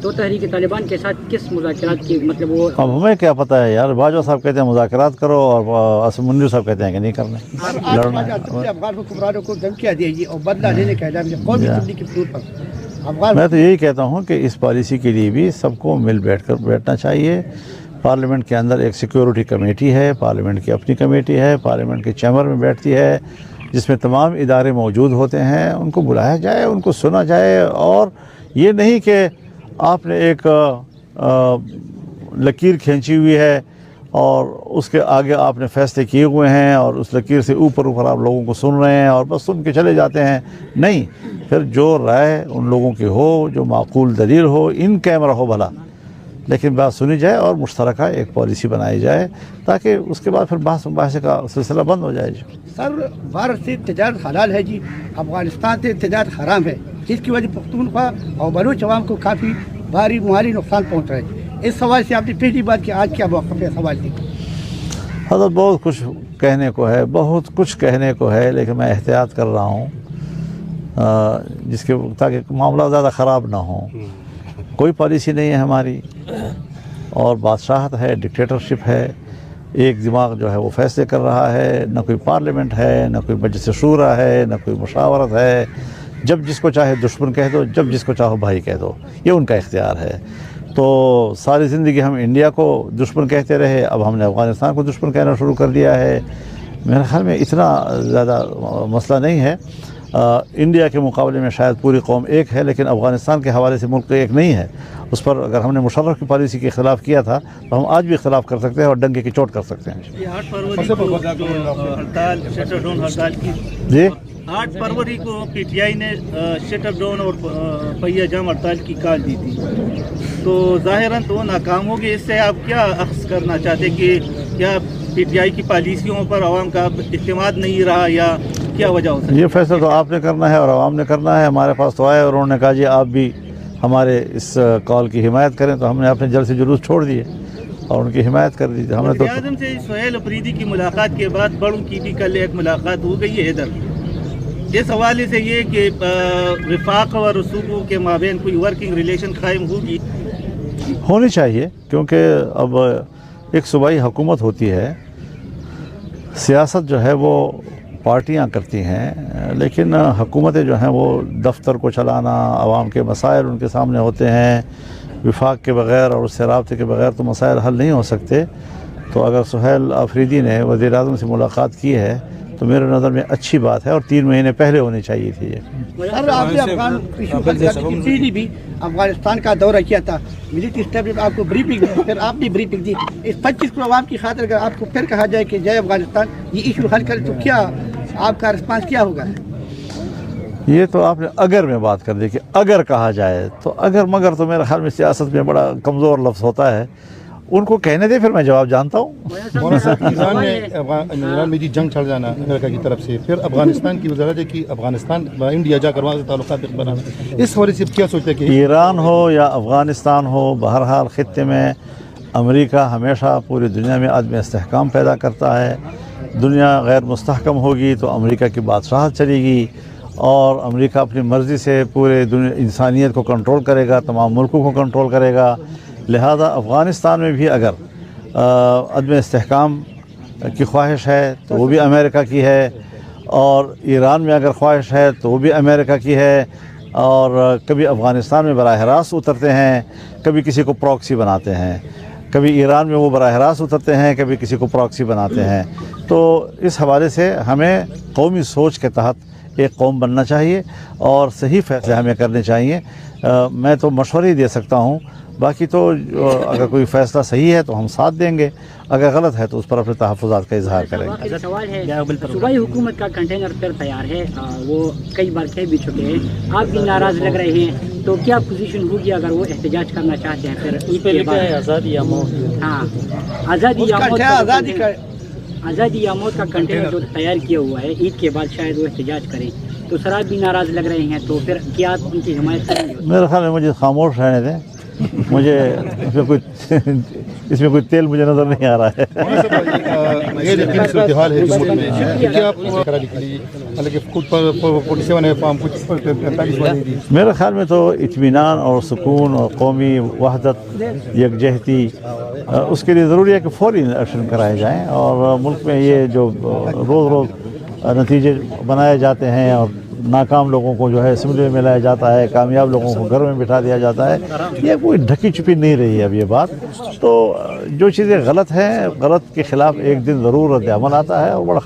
तो तहरीक तालिबान के साथ किस मुज़ाकरात की मतलब वो अब हमें क्या पता है यार, बाजवा साहब कहते हैं मुज़ाकरात करो और असम मुनीर साहब कहते हैं कि नहीं करने, लड़ना है। अफगान हुक्मरानों को धमकियां दी और बदला लेने का ऐलान कौमी तब्दीली के तौर पर अफगान। मैं तो यही कहता हूँ कि इस पॉलिसी के लिए भी सबको मिल बैठना चाहिए। पार्लियामेंट के अंदर एक सिक्योरिटी कमेटी है, पार्लियामेंट की अपनी कमेटी है, पार्लियामेंट के चैम्बर में बैठती है, जिसमें तमाम इदारे मौजूद होते हैं। उनको बुलाया जाए, उनको सुना जाए, और ये नहीं कि आपने एक लकीर खींची हुई है और उसके आगे आपने फैसले किए हुए हैं और उस लकीर से ऊपर आप लोगों को सुन रहे हैं और बस सुन के चले जाते हैं। नहीं, फिर जो राय उन लोगों की हो, जो माकूल दलील हो, इन कैमरा हो भला, लेकिन बात सुनी जाए और मुश्तरका एक पॉलिसी बनाई जाए ताकि उसके बाद फिर बहस का सिलसिला बंद हो जाए। सर, भारत से तजारत हलाल है जी, अफगानिस्तान से तजारत हराम है, जिसकी वजह पख्तूनख्वा और बलूच अवाम को काफ़ी भारी माली नुकसान पहुँच रहा है। इस सवाल से आपने पहली बात कि आज क्या मौक़िफ़ है सवाल की? हज़रत बहुत कुछ कहने को है, बहुत कुछ कहने को है, लेकिन मैं एहतियात कर रहा हूँ जिसके ताकि मामला ज़्यादा ख़राब ना हो। कोई पॉलिसी नहीं है हमारी और बादशाहत है, डिक्टेटरशिप है, एक दिमाग जो है वो फैसले कर रहा है, न कोई पार्लियामेंट है, न कोई मजलिस शूरा है, न कोई मुशावरत है। जब जिसको चाहे दुश्मन कह दो, जब जिसको चाहो भाई कह दो, ये उनका इख्तियार है। तो सारी ज़िंदगी हम इंडिया को दुश्मन कहते रहे, अब हमने अफ़गानिस्तान को दुश्मन कहना शुरू कर दिया है। मेरे ख़्याल में इतना ज़्यादा मसला नहीं है। इंडिया के मुकाबले में शायद पूरी कौम एक है, लेकिन अफ़गानिस्तान के हवाले से मुल्क एक नहीं है। उस पर अगर हमने मुशर्रफ की पॉलिसी के ख़िलाफ़ किया था तो हम आज भी इख्तिलाफ़ कर सकते हैं और डंके की चोट कर सकते हैं। जी, 8 फरवरी को पीटीआई ने शटर डाउन और पहिया जाम हड़ताल की कॉल दी थी, तो ज़ाहिरन तो नाकाम होगी। इससे आप क्या अख्ज़ करना चाहते कि क्या पीटीआई की पॉलिसियों पर आवाम का इत्मीनान नहीं रहा या क्या वजह हो सकती है? ये फैसला तो आपने करना है और आवाम ने करना है। हमारे पास तो आए और उन्होंने कहा जी आप भी हमारे इस कॉल की हिमायत करें, तो हमने अपने जल से जुलूस छोड़ दिए और उनकी हिमायत कर दी। हमने तो आज़म से सुहेल अफरीदी की मुलाकात के बाद बड़ों की भी कल एक मुलाकात हो गई है इधर। इस हवाले से ये कि विफाक और रसूखों के माबेन कोई वर्किंग रिलेशन कायम होनी चाहिए, क्योंकि अब एक सूबाई हुकूमत होती है, सियासत जो है वो पार्टियां करती हैं, लेकिन हुकूमतें जो हैं वो दफ्तर को चलाना, आवाम के मसाइल उनके सामने होते हैं। विफाक के बग़ैर और उससे राब्ते के बग़ैर तो मसाइल हल नहीं हो सकते। तो अगर सुहेल अफरीदी ने वज़ीर आज़म से मुलाकात की है तो मेरे नज़र में अच्छी बात है और 3 महीने पहले होनी चाहिए थी ये। सर, आपने अफगान भी अफगानिस्तान का दौरा किया था, मिलिट्री स्टाफ ने आपको ब्रीफिंग दी, फिर आपने ब्रीफिंग दी। इस 25 को आवाम की खातिर अगर आपको फिर कहा जाए कि जय अफगानिस्तान, ये इशू हल करे, तो क्या आपका रिस्पांस क्या होगा? ये तो आपने अगर में बात कर दी कि अगर कहा जाए, तो अगर मगर तो मेरे ख्याल में सियासत में बड़ा कमज़ोर लफ्ज़ होता है। उनको कहने दे, फिर मैं जवाब जानता हूँ। ईरान में जी जंग चल जाना अमेरिका की तरफ से, फिर अफगानिस्तान की वजह है कि अफगानिस्तान व इंडिया जाकर वहाँ से ताल्लुकात बनाना, इस हवाले से क्या सोचते हैं कि ईरान हो या अफगानिस्तान हो, बहरहाल ख़ित्ते में अमेरिका हमेशा पूरी दुनिया में आदमी इस्तेहकाम पैदा करता है। दुनिया गैर मुस्तहकम होगी तो अमेरिका की बादशाहत चलेगी और अमेरिका अपनी मर्ज़ी से पूरे इंसानियत को कंट्रोल करेगा, तमाम मुल्कों को कंट्रोल करेगा। लिहाजा अफ़गानिस्तान में भी अगर अदम इस्तेहकाम की ख्वाहिश है तो वो भी अमेरिका की है, और ईरान में अगर ख्वाहिश है तो वो भी अमेरिका की है। और कभी अफ़गानिस्तान में बराह रास्त उतरते हैं, कभी किसी को प्रॉक्सी बनाते हैं, कभी ईरान में वो बराह रास्त उतरते हैं, कभी किसी को प्रॉक्सी बनाते हैं। तो इस हवाले से हमें कौमी सोच के तहत एक कौम बनना चाहिए और सही फैसले हमें करने चाहिए। मैं तो मशवरे ही दे सकता हूँ, बाकी तो अगर कोई फ़ैसला सही है तो हम साथ देंगे, अगर गलत है तो उस पर अपने तहफ़्फ़ुज़ात का इजहार करेंगे। सवाल है, सूबाई हुकूमत का कंटेनर फिर तैयार है, वो कई बार कह भी चुके हैं, आप भी नाराज़ लग रहे हैं, तो क्या पोजीशन होगी अगर वो एहतजाज करना चाहते हैं? फिर आज़ादी या मौत। हाँ, आज़ादी या मौत का कंटेनर जो तैयार किया हुआ है, ईद के बाद शायद वो एहतजाज करें, तो सराब भी नाराज़ लग रहे हैं, तो फिर क्या आप उनकी हिमायत करेंगे? मेरे ख्याल में मुझे खामोश रहने दें। मुझे इसमें कोई तेल मुझे नज़र नहीं आ रहा है। ये लेकिन सूरत हाल है जो मुल्क में क्या आप करा लीजिए, हालांकि खुद पर 47 है, पाम कुछ 45 वाली दी। मेरे ख्याल में तो इत्मीनान और सुकून और कौमी वहदत यकजहती उसके लिए ज़रूरी है कि फ़ौरी एक्शन कराए जाएँ और मुल्क में ये जो रोज़ रोज़ नतीजे बनाए जाते हैं और नाकाम लोगों को जो है असम्बली में लाया जाता है, कामयाब लोगों को घर में बिठा दिया जाता है, ये कोई ढकी छुपी नहीं रही है अब ये बात। तो जो चीज़ें गलत हैं, गलत के ख़िलाफ़ एक दिन ज़रूर रद्द अमल आता है और बड़ा